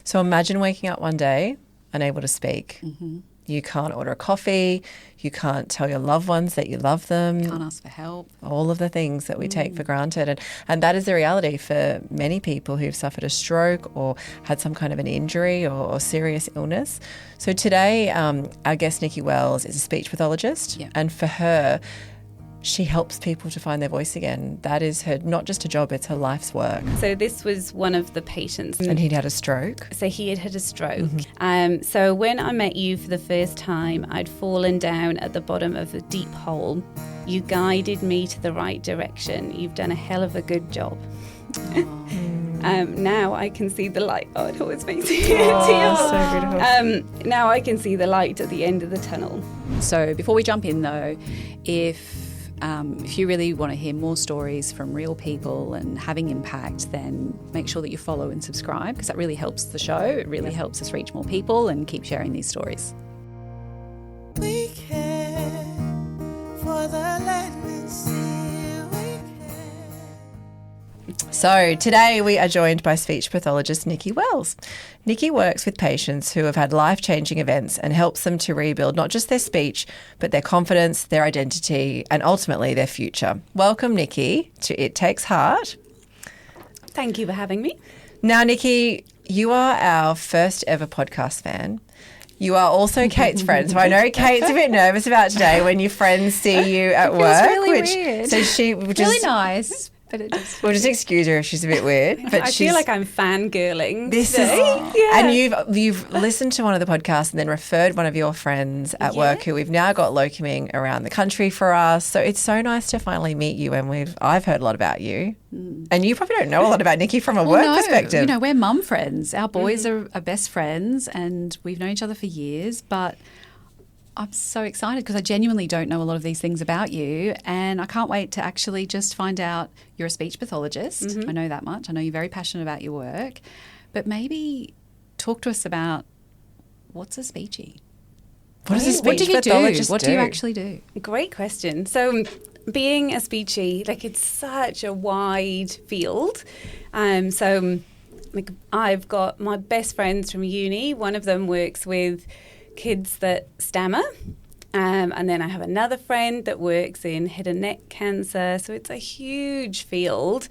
So imagine waking up one day unable to speak. Mm-hmm. You can't order a coffee. You can't tell your loved ones that you love them. Can't ask for help. All of the things that we take for granted. And that is the reality for many people who've suffered a stroke or had some kind of an injury or serious illness. So today, our guest, Nikki Wells, is a speech pathologist. Yeah. And for her, she helps people to find their voice again. That is her, not just a job, it's her life's work. So this was one of the patients. And he'd had a stroke. So he had a stroke. So when I met you for the first time, I'd fallen down at the bottom of a deep hole. You guided me to the right direction. You've done a hell of a good job. Now I can see the light. Oh, it always makes me tears. So beautiful. Now I can see the light at the end of the tunnel. So before we jump in though, if you really want to hear more stories from real people and having impact, then make sure that you follow and subscribe, because that really helps the show. It really helps us reach more people and keep sharing these stories. We care for the land and sea. We care. So today we are joined by speech pathologist Nikki Wells. Nikki works with patients who have had life-changing events and helps them to rebuild not just their speech, but their confidence, their identity, and ultimately their future. Welcome, Nikki, to It Takes Heart. Thank you for having me. Now, Nikki, you are our first ever podcast fan. You are also Kate's friend. So I know Kate's a bit nervous about today when your friends see you at work. really weird. So she just, Really nice. But it just... We'll just excuse her if she's a bit weird. But I feel like I'm fangirling. This is, and you've listened to one of the podcasts and then referred one of your friends at work who we've now got locuming around the country for us. So it's so nice to finally meet you, and I've heard a lot about you, and you probably don't know a lot about Nikki from a work perspective. You know, we're mum friends. Our boys are best friends, and we've known each other for years. But I'm so excited because I genuinely don't know a lot of these things about you, and I can't wait to actually just find out you're a speech pathologist. I know that much. I know you're very passionate about your work, but maybe talk to us about what's a speechy? What does a What do speech you do? pathologist What do you actually do? Great question. So being a speechy, it's such a wide field. I've got my best friends from uni. One of them works with kids that stammer. And then I have another friend that works in head and neck cancer. So it's a huge field.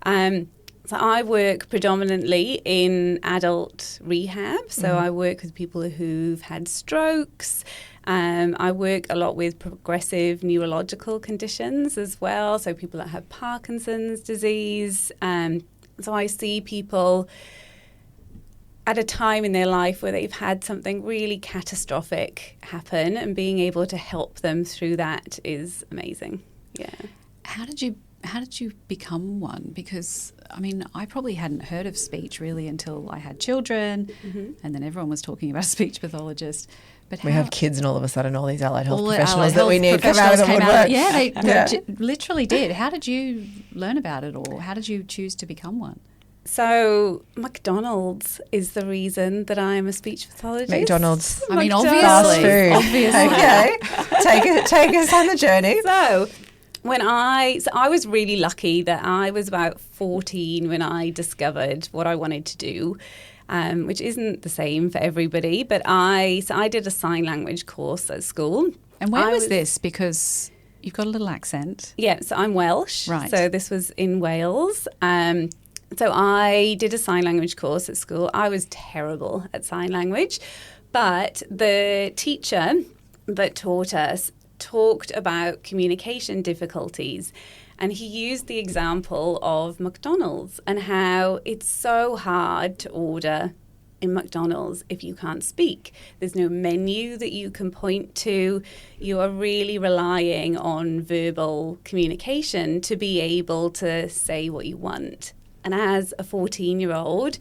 So I work predominantly in adult rehab. So I work with people who've had strokes. I work a lot with progressive neurological conditions as well. So people that have Parkinson's disease. So I see people at a time in their life where they've had something really catastrophic happen, and being able to help them through that is amazing. Yeah. How did you become one? Because, I mean, I probably hadn't heard of speech really until I had children, and then everyone was talking about a speech pathologist. But We have kids, and all of a sudden all these allied health all the professionals allied that we health need come out of the professionals woodwork. Yeah, they literally did. How did you learn about it, or how did you choose to become one? So McDonald's is the reason that I'm a speech pathologist. McDonald's. I mean, McDonald's. Fast food. Obviously. Okay. Take us on the journey. So I was really lucky that I was about 14 when I discovered what I wanted to do, which isn't the same for everybody. But I did a sign language course at school. And where was this? Because you've got a little accent. Yeah, so I'm Welsh. Right. So this was in Wales. So I did a sign language course at school. I was terrible at sign language, but the teacher that taught us talked about communication difficulties, and he used the example of McDonald's and how it's so hard to order in McDonald's if you can't speak. There's no menu that you can point to. You are really relying on verbal communication to be able to say what you want. And as a 14-year-old,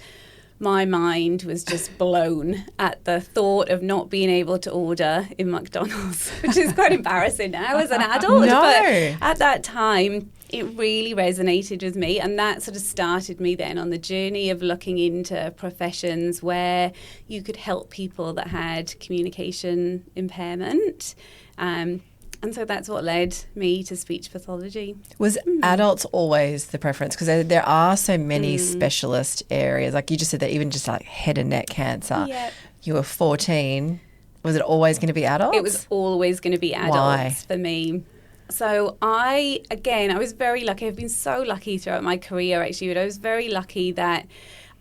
my mind was just blown at the thought of not being able to order in McDonald's, which is quite embarrassing now as an adult. No. But at that time, it really resonated with me, and that sort of started me then on the journey of looking into professions where you could help people that had communication impairment. And so that's what led me to speech pathology. Was adults always the preference? Because there are so many specialist areas. Like you just said that even just like head and neck cancer. Yep. You were 14. Was it always going to be adults? It was always going to be adults for me. So I was very lucky. I've been so lucky throughout my career, actually. But I was very lucky that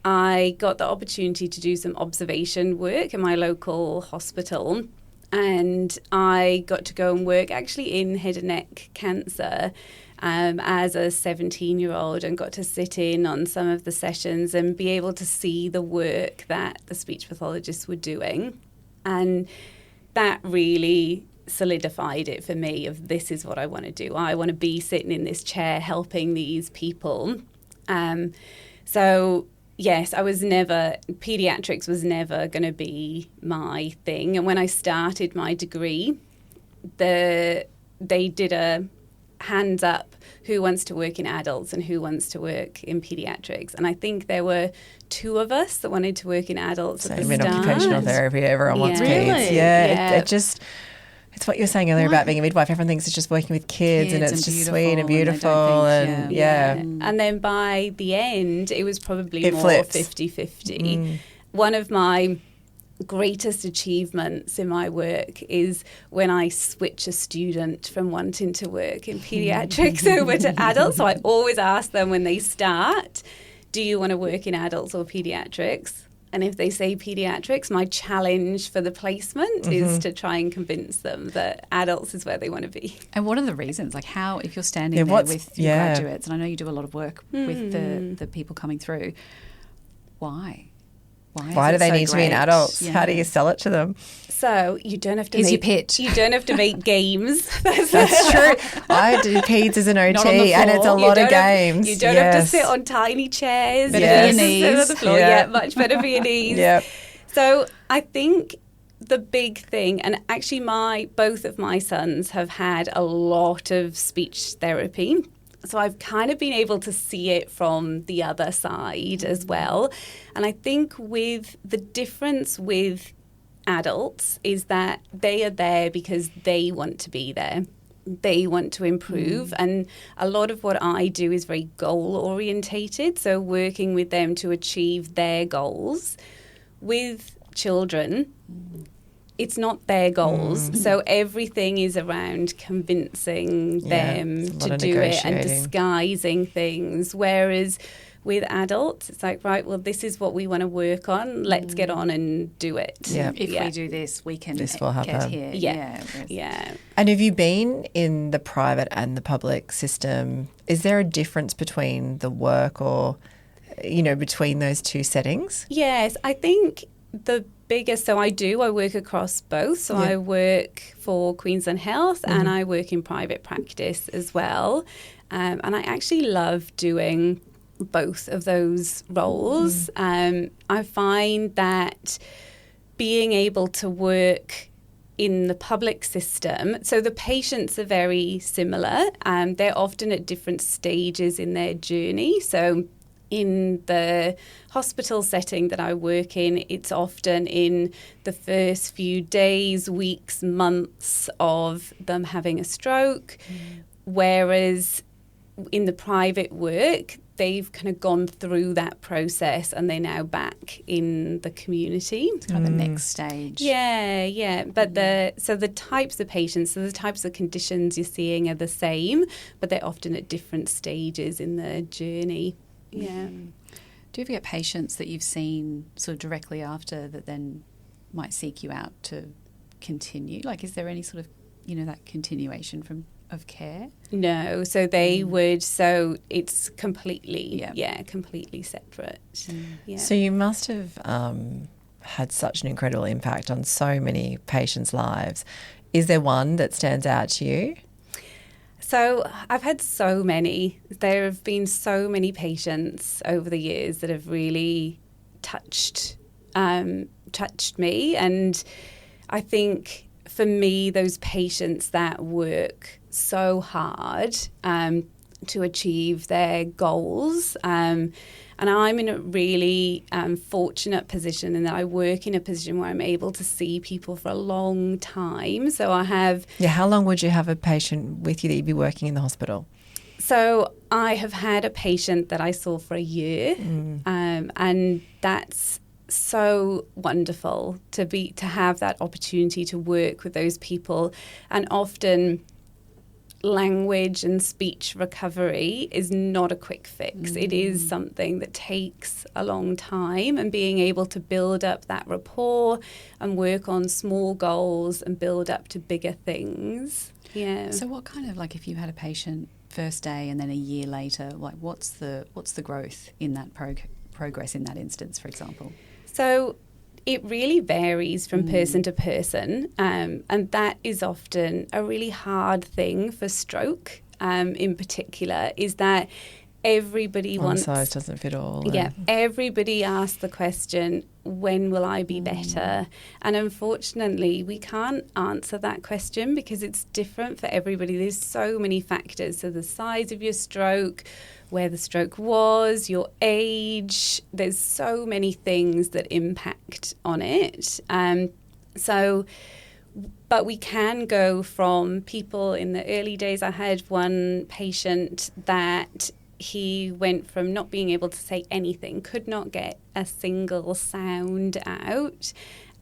I got the opportunity to do some observation work in my local hospital. And I got to go and work actually in head and neck cancer as a 17-year-old, and got to sit in on some of the sessions and be able to see the work that the speech pathologists were doing. And that really solidified it for me of this is what I want to do. I want to be sitting in this chair helping these people. So yes, paediatrics was never going to be my thing. And when I started my degree, they did a hands up, who wants to work in adults and who wants to work in paediatrics. And I think there were 2 of us that wanted to work in adults at the start. In occupational therapy, everyone wants Really? peds. Yeah. It just... It's what you were saying earlier about being a midwife. Everyone thinks it's just working with kids and it's just sweet and beautiful. And then by the end, it was probably more flips. 50-50. One of my greatest achievements in my work is when I switch a student from wanting to work in paediatrics over to adults. So I always ask them when they start, do you want to work in adults or paediatrics? And if they say paediatrics, my challenge for the placement is to try and convince them that adults is where they want to be. And what are the reasons? Like how, if you're standing there with your graduates, and I know you do a lot of work with the people coming through, why? Why do they need to be in adults? Yeah. How do you sell it to them? So you don't have to your pitch. You don't have to make games. That's true. I do peds as an OT and it's a lot of games. You don't have to sit on tiny chairs. Better for your knees. Sit on the floor. Yeah, much better for your knees. Yep. So I think the big thing, and actually both of my sons have had a lot of speech therapy. So I've kind of been able to see it from the other side as well. And I think with the difference with adults is that they are there because they want to be there. They want to improve. And a lot of what I do is very goal orientated. So working with them to achieve their goals. With children, it's not their goals. So everything is around convincing them to do it and disguising things. Whereas with adults, it's like, right, well, this is what we want to work on. Let's get on and do it. Yeah. If we do this, we can this will happen. Get here. Yeah. And have you been in the private and the public system? Is there a difference between the work or, between those two settings? Yes, I think the biggest, I work across both. So I work for Queensland Health and I work in private practice as well. And I actually love doing both of those roles. I find that being able to work in the public system, so the patients are very similar. They're often at different stages in their journey. So in the hospital setting that I work in, it's often in the first few days, weeks, months of them having a stroke, whereas in the private work, they've kind of gone through that process and they're now back in the community. It's kind of the next stage. Yeah. But the types of patients, the types of conditions you're seeing are the same, but they're often at different stages in the journey. Yeah. Do you ever get patients that you've seen sort of directly after that then might seek you out to continue? Like, is there any sort of, that continuation of care? No. So they would, so it's completely, completely separate. Yeah. So you must have had such an incredible impact on so many patients' lives. Is there one that stands out to you? So I've had so many. There have been so many patients over the years that have really touched me. And I think for me, those patients that work so hard to achieve their goals and And I'm in a really fortunate position in that I work in a position where I'm able to see people for a long time. So I have... Yeah, how long would you have a patient with you that you'd be working in the hospital? So I have had a patient that I saw for a year, and that's so wonderful to have that opportunity to work with those people. And often language and speech recovery is not a quick fix. It is something that takes a long time, and being able to build up that rapport and work on small goals and build up to bigger things. Yeah. So what kind of, like, if you had a patient first day and then a year later, like what's the growth in that progress in that instance, for example? So it really varies from person to person, and that is often a really hard thing for stroke in particular, is that everybody One wants... size doesn't fit all. Yeah, everybody asks the question, when will I be better? And unfortunately, we can't answer that question because it's different for everybody. There's so many factors. So the size of your stroke, where the stroke was, your age, there's so many things that impact on it. But we can go from people in the early days. I had one patient that he went from not being able to say anything, could not get a single sound out,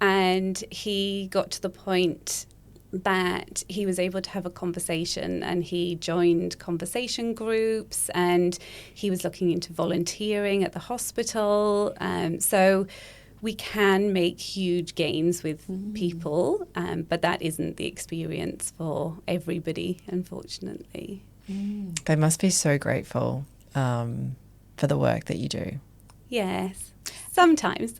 and he got to the point that he was able to have a conversation, and he joined conversation groups, and he was looking into volunteering at the hospital. So we can make huge gains with people, but that isn't the experience for everybody, unfortunately. They must be so grateful for the work that you do. Yes, sometimes.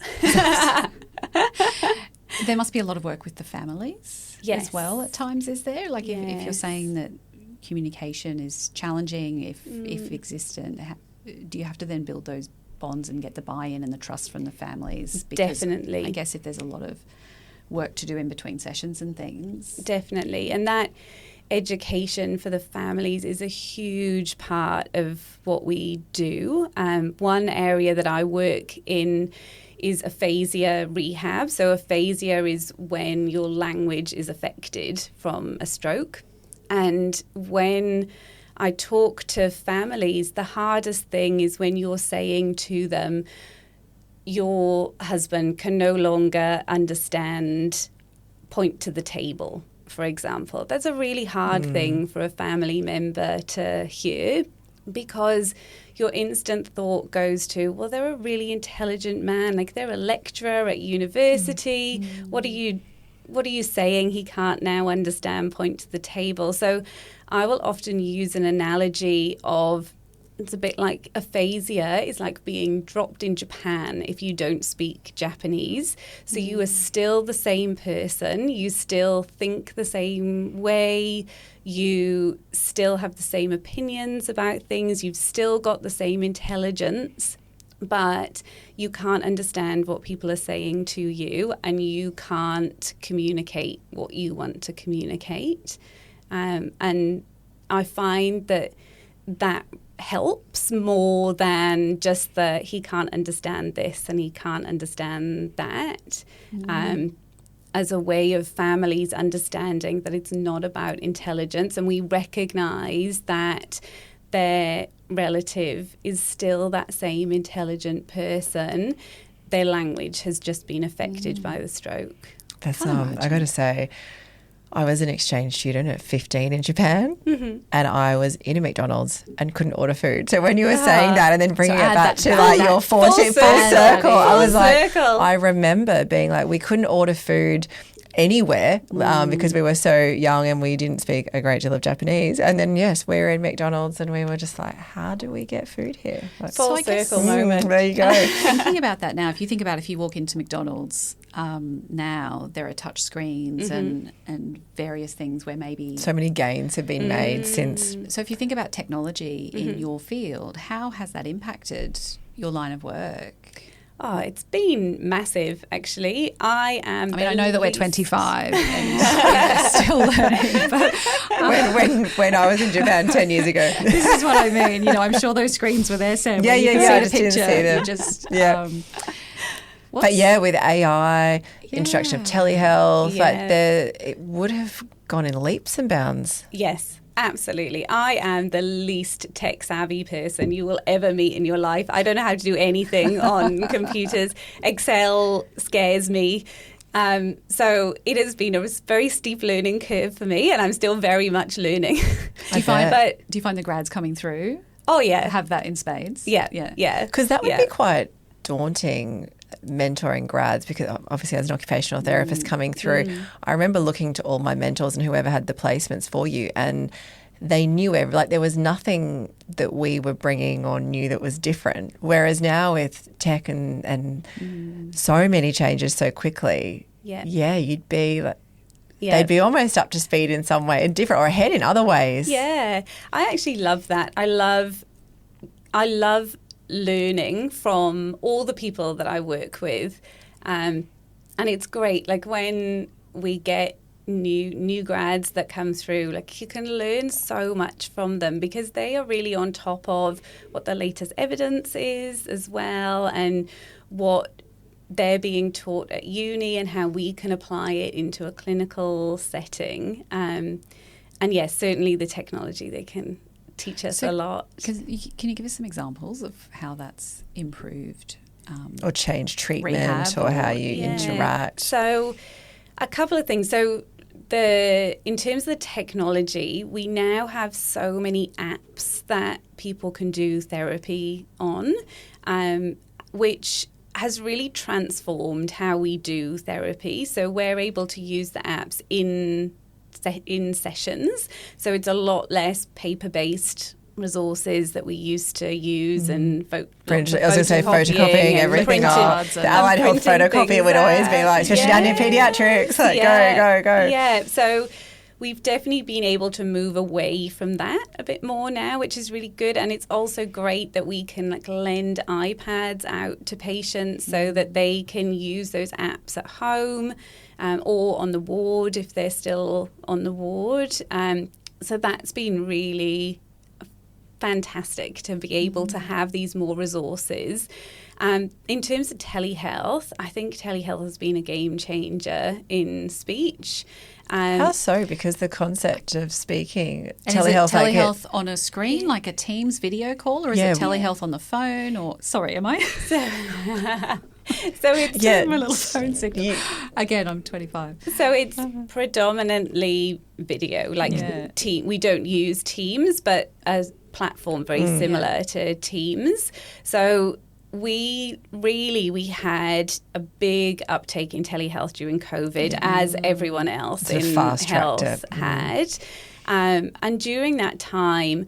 There must be a lot of work with the families as well at times, is there? Like if you're saying that communication is challenging, if existent, do you have to then build those bonds and get the buy-in and the trust from the families? Because definitely. I guess if there's a lot of work to do in between sessions and things. Definitely. And that education for the families is a huge part of what we do. One area that I work in is aphasia rehab. So aphasia is when your language is affected from a stroke. And when I talk to families, the hardest thing is when you're saying to them, your husband can no longer understand point to the table, for example. That's a really hard thing for a family member to hear, because your instant thought goes to, well, they're a really intelligent man, like they're a lecturer at university. What are you saying? He can't now understand point to the table. So I will often use an analogy of, it's a bit like aphasia is like being dropped in Japan if you don't speak Japanese. So you are still the same person. You still think the same way. You still have the same opinions about things. You've still got the same intelligence, but you can't understand what people are saying to you, and you can't communicate what you want to communicate. And I find that helps more than just that he can't understand this and he can't understand that, as a way of families understanding that it's not about intelligence, and we recognise that their relative is still that same intelligent person. Their language has just been affected by the stroke. That's I got to say, I was an exchange student at 15 in Japan, and I was in a McDonald's and couldn't order food. So when you were saying that and then bringing it back to like your full circle, I was like, I remember being like, we couldn't order food anywhere because we were so young and we didn't speak a great deal of Japanese. And then, yes, we were in McDonald's and we were just like, how do we get food here? Like, Full circle moment. There you go. Thinking about that now, if you think about if you walk into McDonald's now, there are touch screens and various things where maybe... So many gains have been made since... So if you think about technology in your field, how has that impacted your line of work? Oh, it's been massive, actually. I know that we're 25 and we're still learning. But when I was in Japan 10 years ago. This is what I mean. I'm sure those screens were there, Sam. Yeah. I just didn't see them. But with AI, introduction of telehealth, it would have gone in leaps and bounds. Yes. Absolutely. I am the least tech-savvy person you will ever meet in your life. I don't know how to do anything on computers. Excel scares me. So it has been a very steep learning curve for me, and I'm still very much learning. Do you find the grads coming through? Oh, yeah. Have that in spades? Yeah. Because that would be quite daunting, mentoring grads, because obviously as an occupational therapist coming through, I remember looking to all my mentors and whoever had the placements for you, and they knew there was nothing that we were bringing or knew that was different. Whereas now with tech and so many changes so quickly, you'd be like, they'd be almost up to speed in some way and different or ahead in other ways. Yeah, I actually love that. I love learning from all the people that I work with, and it's great. Like when we get new grads that come through, like you can learn so much from them because they are really on top of what the latest evidence is as well, and what they're being taught at uni and how we can apply it into a clinical setting. And yes, certainly the technology, they can teach us a lot. Can you give us some examples of how that's improved? Or change treatment or how you interact? So a couple of things. So in terms of the technology, we now have so many apps that people can do therapy on, which has really transformed how we do therapy. So we're able to use the apps in sessions. So it's a lot less paper-based resources that we used to use and I was going to say photocopying everything up. The allied health photocopy would always be like, especially down in paediatrics, like go. Yeah, so we've definitely been able to move away from that a bit more now, which is really good. And it's also great that we can lend iPads out to patients so that they can use those apps at home or on the ward if they're still on the ward. So that's been really fantastic to be able to have these more resources. In terms of telehealth, I think telehealth has been a game changer in speech. How so? Because the concept of speaking telehealth, is it telehealth on a screen, like a Teams video call, or is it telehealth on the phone? Or sorry, am I? So it's my little phone signal. Again, I'm 25. So it's predominantly video. We don't use Teams, but a platform very similar to Teams. So we had a big uptake in telehealth during COVID, as everyone else in health had. And during that time,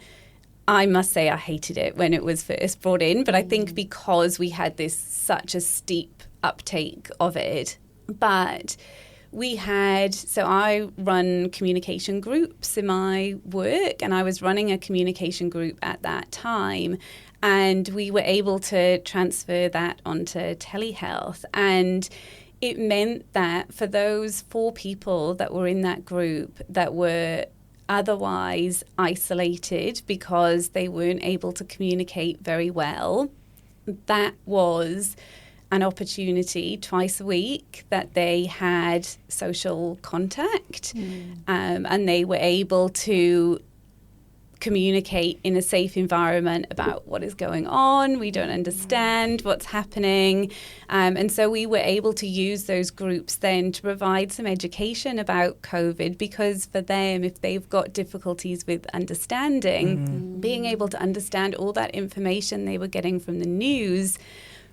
I must say I hated it when it was first brought in, but I think because we had such a steep uptake of it. But I run communication groups in my work, and I was running a communication group at that time, and we were able to transfer that onto telehealth. And it meant that for those 4 people that were in that group that were otherwise isolated because they weren't able to communicate very well, that was an opportunity twice a week that they had social contact, and they were able to communicate in a safe environment about what is going on. We don't understand what's happening. And so we were able to use those groups then to provide some education about COVID, because for them, if they've got difficulties with understanding, being able to understand all that information they were getting from the news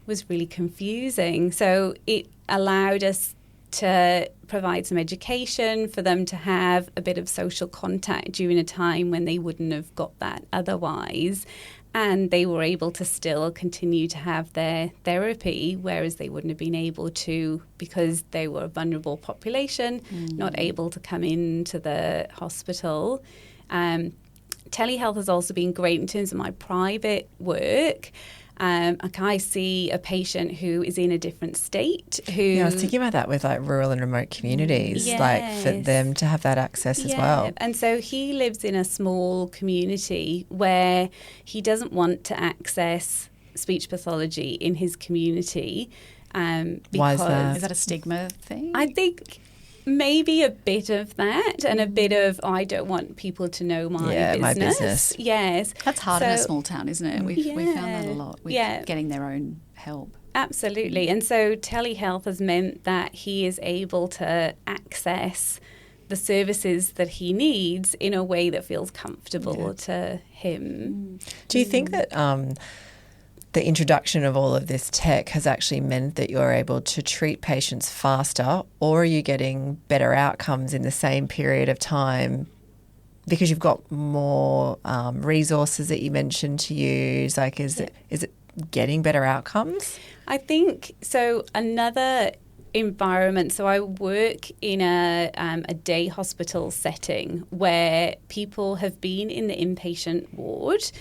was really confusing. So it allowed us to provide some education for them to have a bit of social contact during a time when they wouldn't have got that otherwise. And they were able to still continue to have their therapy, whereas they wouldn't have been able to because they were a vulnerable population, not able to come into the hospital. Telehealth has also been great in terms of my private work. Like I see a patient who is in a different state who... Yeah, I was thinking about that with like rural and remote communities, like for them to have that access as well. And so he lives in a small community where he doesn't want to access speech pathology in his community. Because Why is that? Is that a stigma thing? I think maybe a bit of that and a bit of, I don't want people to know my business. Yes. That's hard in a small town, isn't it? We've found that a lot with getting their own help. Absolutely. And so telehealth has meant that he is able to access the services that he needs in a way that feels comfortable to him. Do you think that the introduction of all of this tech has actually meant that you're able to treat patients faster, or are you getting better outcomes in the same period of time because you've got more resources that you mentioned to use? Like, is it getting better outcomes? I think so. Another environment. So I work in a day hospital setting where people have been in the inpatient ward.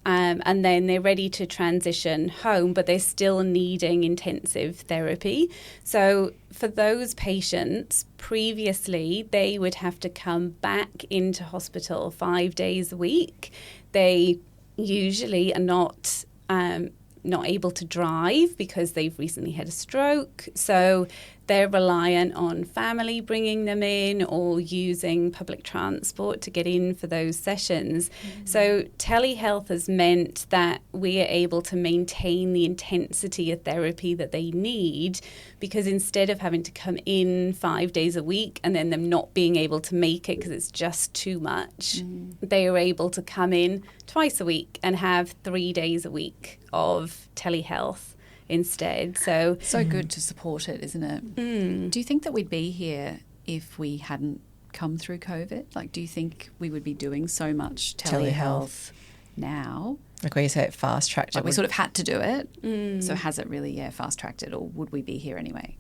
And then they're ready to transition home, but they're still needing intensive therapy. So for those patients, previously, they would have to come back into hospital 5 days a week. They usually are not able to drive because they've recently had a stroke. So they're reliant on family bringing them in or using public transport to get in for those sessions. So telehealth has meant that we are able to maintain the intensity of therapy that they need, because instead of having to come in 5 days a week and then them not being able to make it because it's just too much, they are able to come in twice a week and have 3 days a week of telehealth instead. So good to support it, isn't it? Do you think that we'd be here if we hadn't come through COVID? Like, do you think we would be doing so much telehealth now? Like when you say it fast-tracked. Like we sort of had to do it. So has it really, fast-tracked it, or would we be here anyway?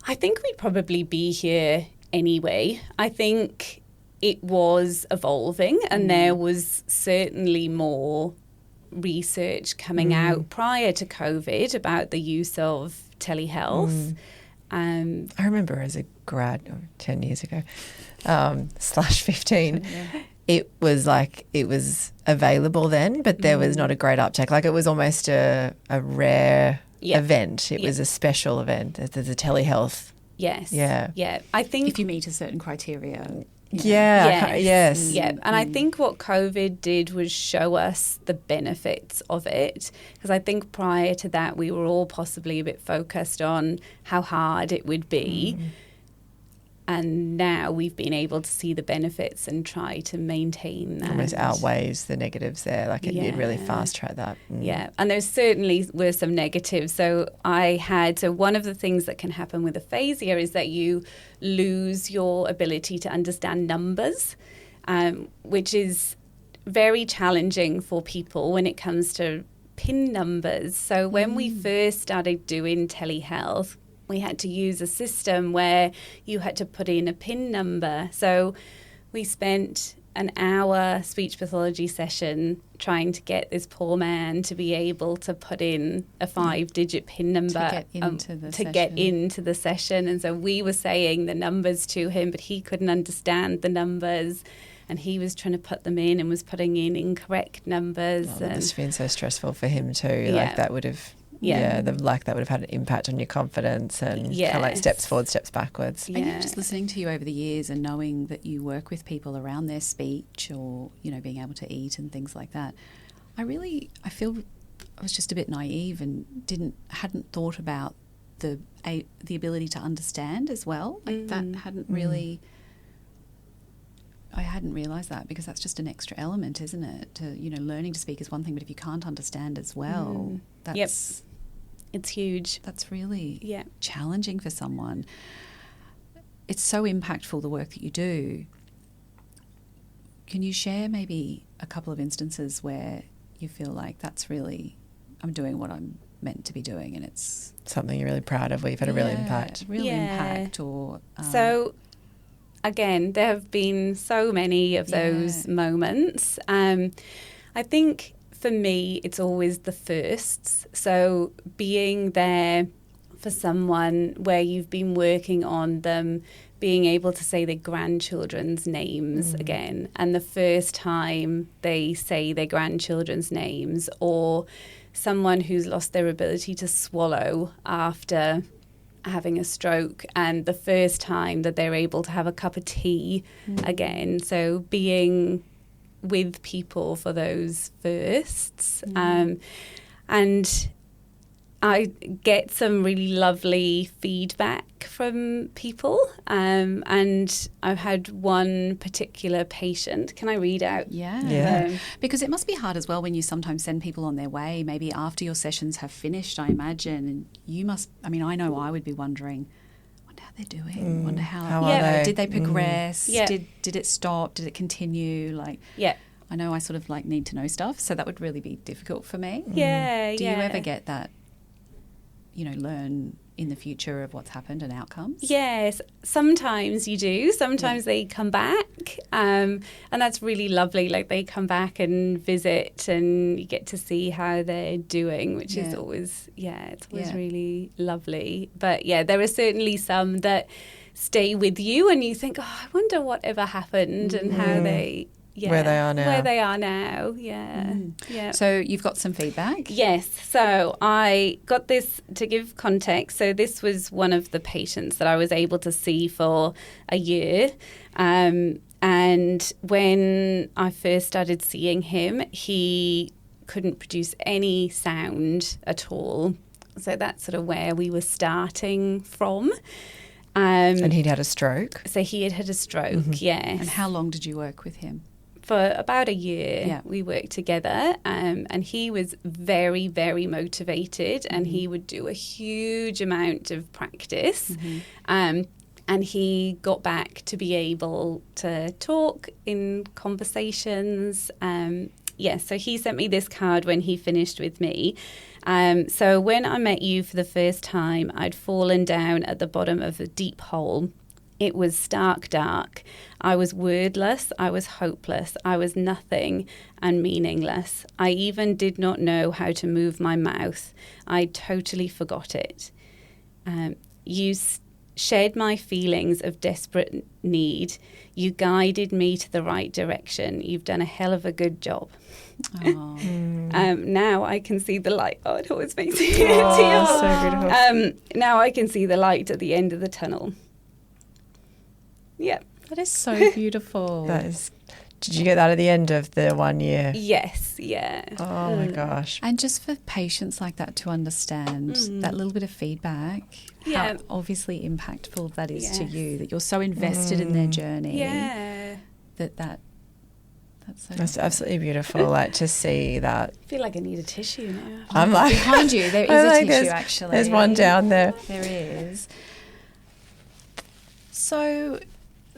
I think we'd probably be here anyway. I think it was evolving and there was certainly more research coming out prior to COVID about the use of telehealth. I remember as a grad 10 years ago, /15, it was available then, but there was not a great uptake. Like it was almost a rare event. It was a special event. There's a telehealth. Yes. Yeah. Yeah. I think if you meet a certain criteria. Yes. Yeah. And I think what COVID did was show us the benefits of it, because I think prior to that we were all possibly a bit focused on how hard it would be. And now we've been able to see the benefits and try to maintain that. Almost outweighs the negatives there. Like it really fast-tracked that. Yeah, and there certainly were some negatives. So one of the things that can happen with aphasia is that you lose your ability to understand numbers, which is very challenging for people when it comes to PIN numbers. So when we first started doing telehealth, we had to use a system where you had to put in a PIN number. So we spent an hour speech pathology session trying to get this poor man to be able to put in a 5-digit PIN number to get into the session. And so we were saying the numbers to him, but he couldn't understand the numbers. And he was trying to put them in and was putting in incorrect numbers. That must have been so stressful for him too. Like that would have... that would have had an impact on your confidence and kind of like steps forward, steps backwards. Yeah. And just listening to you over the years and knowing that you work with people around their speech or, being able to eat and things like that, I feel I was just a bit naive and hadn't thought about the ability to understand as well. Like that hadn't really... I hadn't realised that, because that's just an extra element, isn't it? To learning to speak is one thing, but if you can't understand as well, that's it's huge. That's really challenging for someone. It's so impactful, the work that you do. Can you share maybe a couple of instances where you feel like that's really, I'm doing what I'm meant to be doing, and it's something you're really proud of, where you've had a real impact? Impact, or so. Again, there have been so many of those moments. I think for me, it's always the firsts. So being there for someone where you've been working on them, being able to say their grandchildren's names again, and the first time they say their grandchildren's names, or someone who's lost their ability to swallow after having a stroke, and the first time that they're able to have a cup of tea again. So being with people for those firsts. And I get some really lovely feedback from people. And I've had one particular patient. Can I read out? Yeah. Because it must be hard as well when you sometimes send people on their way, maybe after your sessions have finished, I imagine. And you must, I mean, I know I would be wondering, how they're doing. Wonder how are they? Did they progress? Yeah. Did it stop? Did it continue? Like, Yeah. I know I sort of like need to know stuff, so that would really be difficult for me. Yeah. Do you ever get that, learn in the future of what's happened and outcomes? Yes, sometimes you do. Sometimes they come back, and that's really lovely. Like they come back and visit, and you get to see how they're doing, which is always, it's always really lovely. But yeah, there are certainly some that stay with you, and you think, I wonder whatever happened and how they. Yeah, where they are now. Yeah. So you've got some feedback? Yes. So I got this to give context. So this was one of the patients that I was able to see for a year. And when I first started seeing him, he couldn't produce any sound at all. So that's sort of where we were starting from. And he'd had a stroke? So he had a stroke, yes. And how long did you work with him? For about a year, we worked together, and he was very, very motivated, and he would do a huge amount of practice. And he got back to be able to talk in conversations. So he sent me this card when he finished with me. So when I met you for the first time, I'd fallen down at the bottom of a deep hole. It was stark dark. I was wordless. I was hopeless. I was nothing and meaningless. I even did not know how to move my mouth. I totally forgot it. You shared my feelings of desperate need. You guided me to the right direction. You've done a hell of a good job. Now I can see the light. Oh, it always makes me tear. So beautiful. Now I can see the light at the end of the tunnel. Yeah. That is so beautiful. Did you get that at the end of the 1 year? Yes, yeah. Oh my gosh. And just for patients like that to understand that little bit of feedback, how obviously impactful that is to you, that you're so invested in their journey. Yeah. That's absolutely beautiful, like to see that. I feel like I need a tissue now. I'm like behind you. There is a tissue actually. There's one down there. There is. So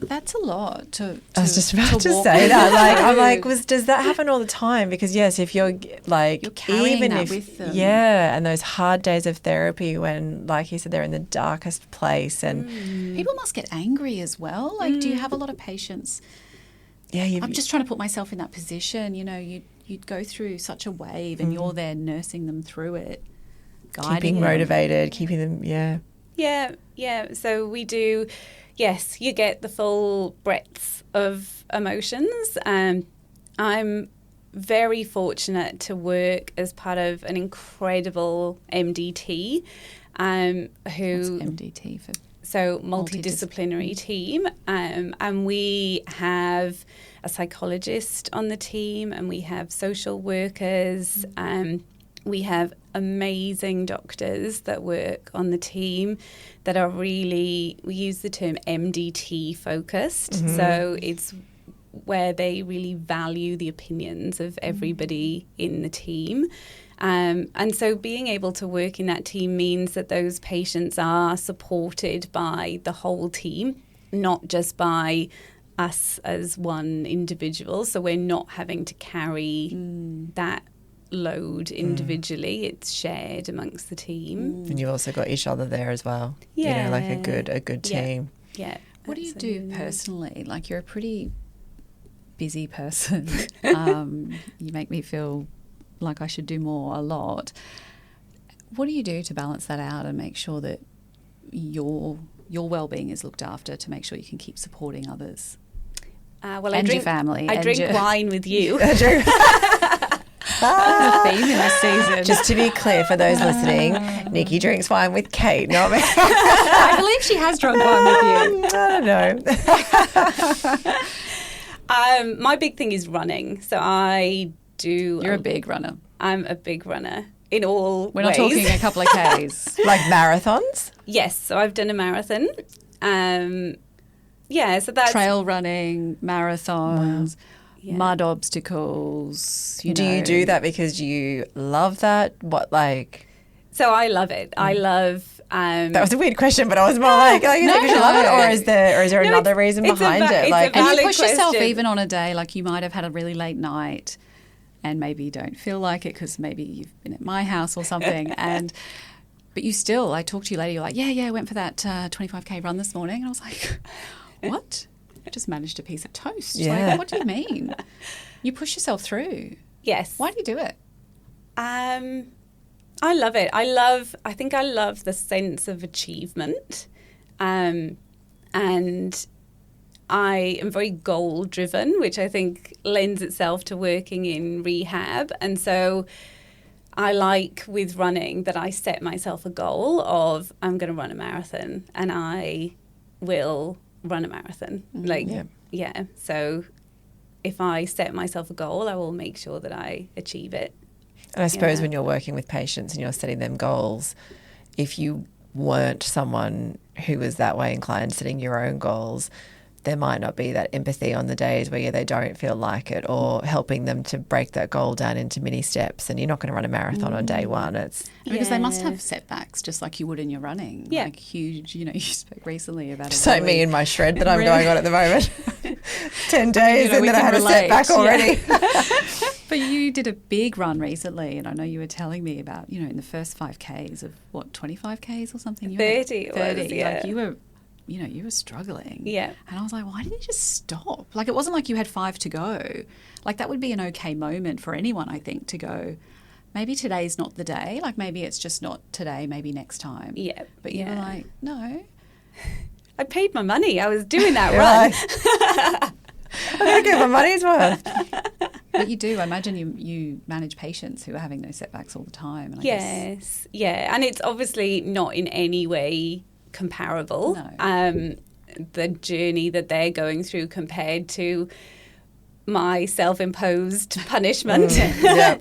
that's a lot to I was just about to walk say that. Like, I'm like, through. does that happen all the time? Because yes, if you're like, You're carrying even that if with them. and those hard days of therapy when, like you said, they're in the darkest place, and People must get angry as well. Like, do you have a lot of patients? I'm just trying to put myself in that position. You'd go through such a wave, and you're there nursing them through it, guiding keeping them. motivated, keeping them, Yeah. So we do. Yes, you get the full breadth of emotions. I'm very fortunate to work as part of an incredible MDT. What's MDT for? So multidisciplinary team. And we have a psychologist on the team, and we have social workers. We have amazing doctors that work on the team that are really, we use the term MDT focused. So it's where they really value the opinions of everybody in the team. And so being able to work in that team means that those patients are supported by the whole team, not just by us as one individual. So we're not having to carry that load individually. It's shared amongst the team. and you've also got each other there as well. Yeah. Like a good team. Yeah. What do you do personally? Like, you're a pretty busy person. You make me feel like I should do more a lot. What do you do to balance that out and make sure that your well-being is looked after, to make sure you can keep supporting others? Well, and your family. I and drink your... wine with you. That's a theme in this season. Just to be clear for those listening, Nikki drinks wine with Kate, not me. I believe she has drunk wine with you. I don't know. My big thing is running. So I do... You're a big runner. I'm a big runner in all We're not ways. talking a couple of Ks. Like marathons? Yes, so I've done a marathon. Yeah, so that's... Trail running, marathons, Yeah. mud obstacles. Do you do that because you love that? What, like... So I love it. I love... That was a weird question, but I was more like is it because you love it, or is there another reason behind it? Like, And you valid push yourself question. even on a day, like you might have had a really late night and maybe you don't feel like it because maybe you've been at my house or something. But you still, I talked to you later, you're like, yeah, I went for that 25K run this morning. And I was like, what? I just managed a piece of toast. Yeah. Like, what do you mean? You push yourself through. Yes. Why do you do it? I love it. I think I love the sense of achievement. And I am very goal driven, which I think lends itself to working in rehab. And so I like with running that I set myself a goal of I'm going to run a marathon, and I will run a marathon. Yeah. So if I set myself a goal, I will make sure that I achieve it. and I suppose when you're working with patients and you're setting them goals, if you weren't someone who was that way inclined, setting your own goals, there might not be that empathy on the days where they don't feel like it, or helping them to break that goal down into mini steps. And you're not going to run a marathon on day one. It's Because they must have setbacks just like you would in your running. Yeah. Like huge, you spoke recently about just like me and my shred that I'm going on at the moment. 10 days we and then I can had a relate. setback already. But you did a big run recently, and I know you were telling me about, in the first 5Ks of 25Ks or something? 30 it was, 30. yeah. Like you were struggling. Yeah. And I was like, why didn't you just stop? Like, it wasn't like you had 5 to go. Like, that would be an okay moment for anyone, I think, to go, maybe today's not the day. Like, maybe it's just not today, maybe next time. Yeah. But you were like, no. I paid my money. I was doing that run. I'm going to get my money's worth. But you do. I imagine you manage patients who are having those setbacks all the time. And I guess, Yes. Yeah. And it's obviously not in any way comparable. No. The journey that they're going through compared to my self-imposed punishment. Yeah.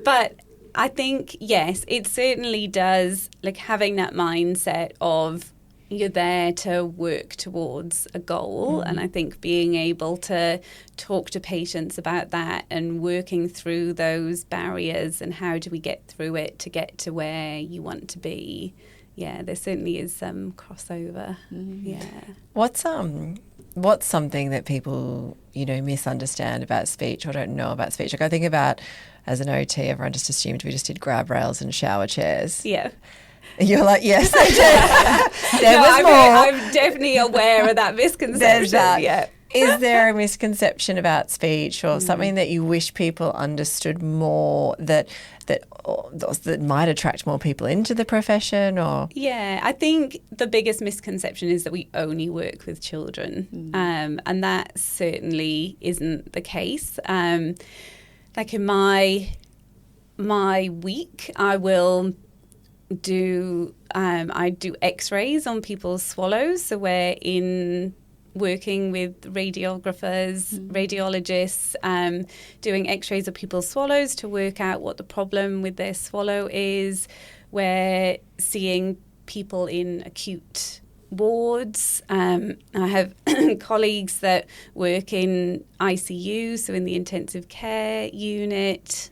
But I think, yes, it certainly does, like having that mindset of you're there to work towards a goal. And I think being able to talk to patients about that and working through those barriers and how do we get through it to get to where you want to be. Yeah, there certainly is some crossover. Yeah. What's something that people, misunderstand about speech or don't know about speech? Like, I think about, as an OT, everyone just assumed we just did grab rails and shower chairs. Yeah. You're like, yes, I do. There was more. I'm definitely aware of that misconception. There's that. Yeah. Is there a misconception about speech or something that you wish people understood more that might attract more people into the profession? Or Yeah, I think the biggest misconception is that we only work with children, and that certainly isn't the case. Like in my week, I will do I do X-rays on people's swallows, so we're working with radiographers, radiologists, doing X-rays of people's swallows to work out what the problem with their swallow is. We're seeing people in acute wards. I have colleagues that work in ICU, so in the intensive care unit.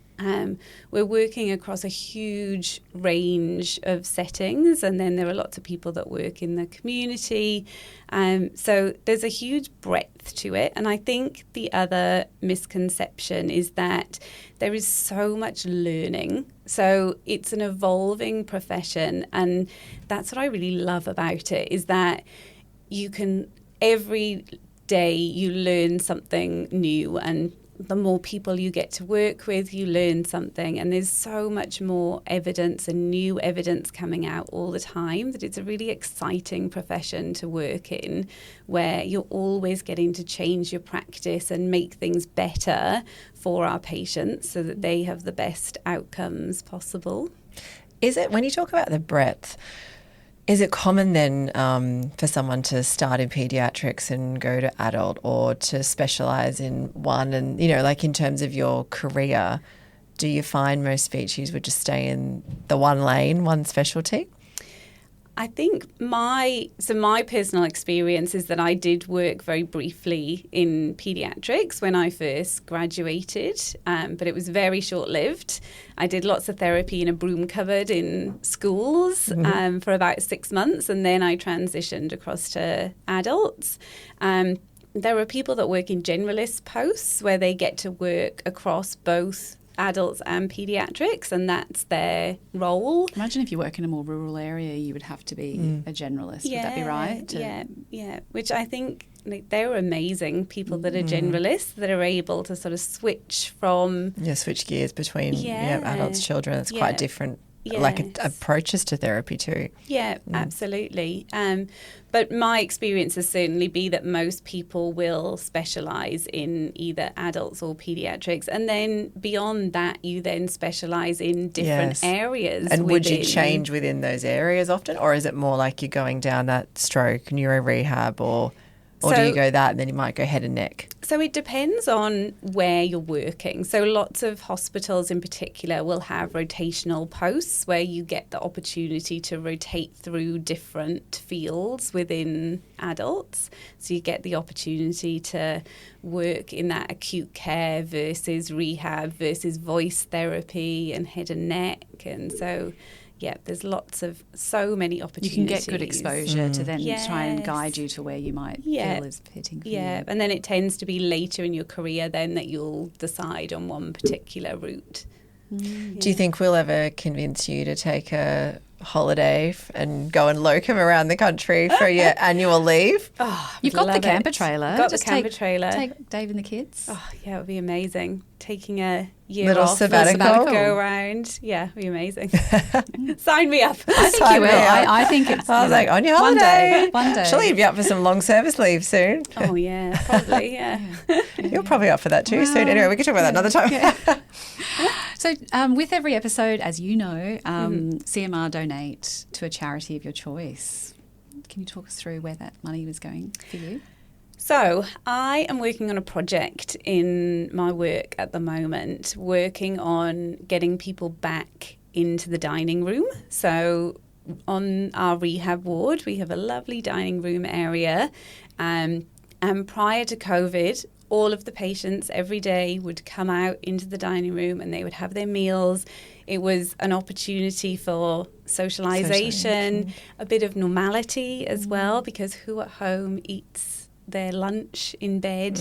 We're working across a huge range of settings, and then there are lots of people that work in the community. So there's a huge breadth to it. And I think the other misconception is that there is so much learning. So it's an evolving profession. And that's what I really love about it, is that you can, every day you learn something new, and the more people you get to work with, you learn something. And there's so much more evidence and new evidence coming out all the time that it's a really exciting profession to work in, where you're always getting to change your practice and make things better for our patients so that they have the best outcomes possible. Is it, when you talk about the breadth, is it common then for someone to start in paediatrics and go to adult, or to specialise in one? And, you know, like in terms of your career, do you find most speeches would just stay in the one lane, one specialty? I think my personal experience is that I did work very briefly in paediatrics when I first graduated, but it was very short-lived. I did lots of therapy in a broom cupboard in schools for about 6 months, and then I transitioned across to adults. There are people that work in generalist posts where they get to work across both adults and paediatrics, and that's their role. Imagine if you work in a more rural area, you would have to be a generalist. Would that be right? Yeah. Which I think, like, they're amazing people that are generalists, that are able to sort of switch from... switch gears between adults, children. It's quite different. Yes. Like approaches to therapy too. Yeah, absolutely. But my experience has certainly been that most people will specialise in either adults or paediatrics, and then beyond that you then specialise in different areas. And would you change within those areas often, or is it more like you're going down that stroke, neuro rehab, or do you go that and then you might go head and neck? So it depends on where you're working. So lots of hospitals in particular will have rotational posts where you get the opportunity to rotate through different fields within adults. So you get the opportunity to work in that acute care versus rehab versus voice therapy and head and neck. And so... there's so many opportunities. You can get good exposure to then try and guide you to where you might feel is fitting for you. And then it tends to be later in your career then that you'll decide on one particular route. Do you think we'll ever convince you to take a holiday and go and locum around the country for your annual leave? You've got the camper trailer. Trailer. Take Dave and the kids. Oh, yeah, it would be amazing. Taking a year little off, sabbatical. Go around. Yeah, it would be amazing. Sign me up. I think you will. I think it's... I was like, on your holiday. One day. Surely you'd be up for some long service leave soon. Oh, yeah, probably, yeah. You're probably up for that too soon. Anyway, we can talk about that another time. So with every episode, as you know, CMR donate to a charity of your choice. Can you talk us through where that money was going for you? So I am working on a project in my work at the moment, working on getting people back into the dining room. So on our rehab ward, we have a lovely dining room area. And prior to COVID, all of the patients every day would come out into the dining room and they would have their meals. It was an opportunity for socialisation, a bit of normality as well, because who at home eats their lunch in bed?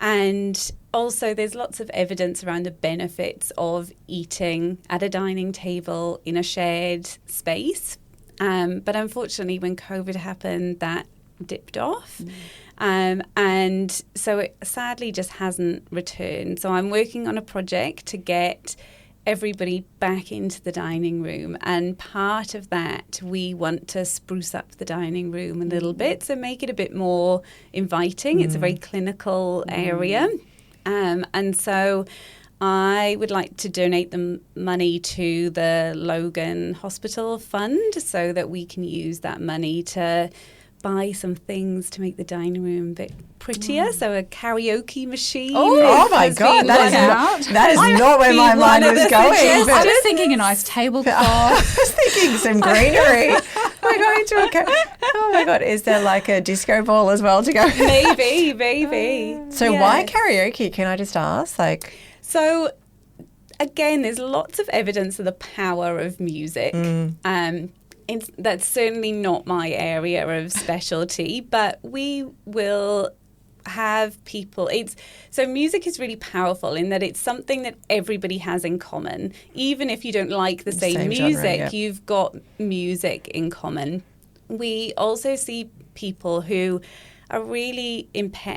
And also there's lots of evidence around the benefits of eating at a dining table in a shared space. But unfortunately, when COVID happened, that dipped off. And so it sadly just hasn't returned. So I'm working on a project to get everybody back into the dining room, and part of that we want to spruce up the dining room a little bit, so make it a bit more inviting. It's a very clinical area, and so I would like to donate the money to the Logan Hospital Fund so that we can use that money to buy some things to make the dining room a bit prettier. So a karaoke machine. Oh my God, that is not where my mind was going. I was thinking a nice tablecloth. I was thinking some greenery. We're going to oh my God, is there like a disco ball as well to go? Maybe. So why karaoke? Can I just ask? So again, there's lots of evidence of the power of music. That's certainly not my area of specialty, but we will have people. So music is really powerful in that it's something that everybody has in common. Even if you don't like the same music, genre, you've got music in common. We also see people who are really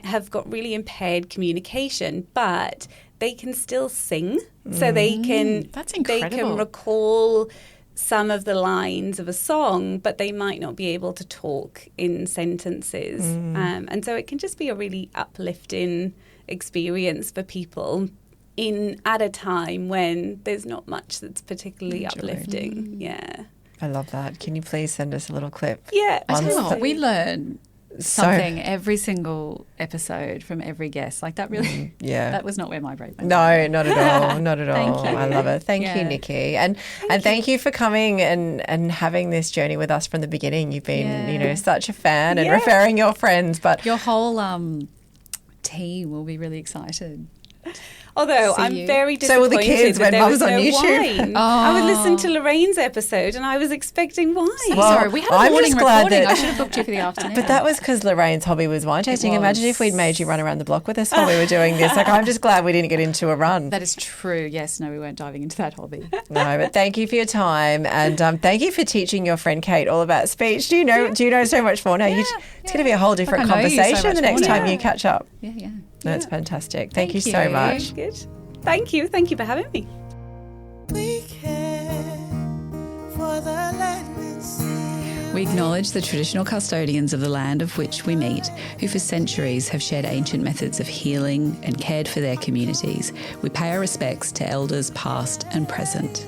have got really impaired communication, but they can still sing. So they can That's they can incredible. recall some of the lines of a song, but they might not be able to talk in sentences. And so it can just be a really uplifting experience for people at a time when there's not much that's particularly uplifting. Yeah. I love that. Can you please send us a little clip? Yeah. I tell you what, honestly. we learn something every single episode from every guest. Like that really, Yeah. that was not where my brain went. No, not at all. Not at Thank all. you. I love it. Thank you, Yeah. Nikki. And thank you for coming and having this journey with us from the beginning. You've been, Yeah. such a fan and Yeah. referring your friends. But Your whole team will be really excited. Although See I'm you. very So disappointed will the kids that when there was Mum's on no YouTube. wine. I would listen to Lorraine's episode and I was expecting wine. Well, Sorry, we had a I'm morning just glad recording. that- I should have booked you for the afternoon. But that was because Lorraine's hobby was wine tasting. Imagine if we'd made you run around the block with us while we were doing this. Like, I'm just glad we didn't get into a run. That is true. Yes, no, we weren't diving into that hobby. No, but thank you for your time, and thank you for teaching your friend Kate all about speech. Do you know so much more now? It's going to be a whole different I know you so conversation much the next more time now. you catch up. Yeah, yeah. No, it's fantastic. Thank you Thank so you. much. Good. Thank you. Thank you for having me. We care for the land and sea. We acknowledge the traditional custodians of the land of which we meet, who for centuries have shared ancient methods of healing and cared for their communities. We pay our respects to elders past and present.